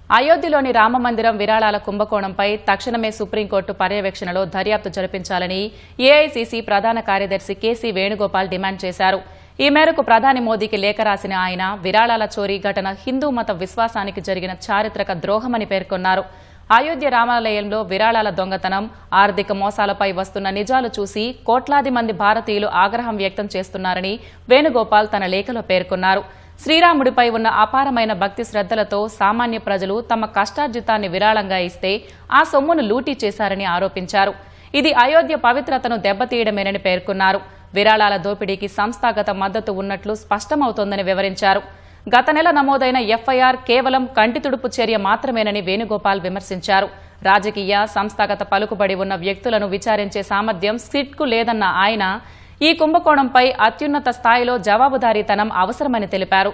అయోధ్యలోని రామమందిరం విరాళాల కుంభకోణంపై తక్షణమే సుప్రీంకోర్టు పర్యవేక్షణలో దర్యాప్తు జరిపించాలని ఏఐసీసీ ప్రధాన కార్యదర్శి కేసీ వేణుగోపాల్ డిమాండ్ చేశారు. ఈ మేరకు ప్రధాని మోదీకి లేఖ రాసిన ఆయన విరాళాల చోరీ ఘటన హిందూ మత విశ్వాసానికి జరిగిన చారిత్రక ద్రోహమని పేర్కొన్నారు. అయోధ్య రామాలయంలో విరాళాల దొంగతనం, ఆర్థిక మోసాలపై వస్తున్న నిజాలు చూసి కోట్లాది మంది భారతీయులు ఆగ్రహం వ్యక్తం చేస్తున్నారని వేణుగోపాల్ తన లేఖలో పేర్కొన్నారు. శ్రీరాముడిపై ఉన్న అపారమైన భక్తి శ్రద్దలతో సామాన్య ప్రజలు తమ కష్టార్జితాన్ని విరాళంగా ఇస్తే ఆ సొమ్మును లూటీ చేశారని ఆరోపించారు. ఇది అయోధ్య పవిత్రతను దెబ్బతీయడమేనని పేర్కొన్నారు. విరాళాల దోపిడీకి సంస్థాగత మద్దతు ఉన్నట్లు స్పష్టమవుతోందని వివరించారు. గత నెల నమోదైన ఎఫ్ఐఆర్ కేవలం కంటితుడుపు చర్య మాత్రమేనని వేణుగోపాల్ విమర్శించారు. రాజకీయ సంస్థాగత పలుకుబడి ఉన్న వ్యక్తులను విచారించే సామర్థ్యం సిట్కు లేదన్న ఆయన ఈ కుంభకోణంపై అత్యున్నత స్థాయిలో జవాబుదారీతనం అవసరమని తెలిపారు.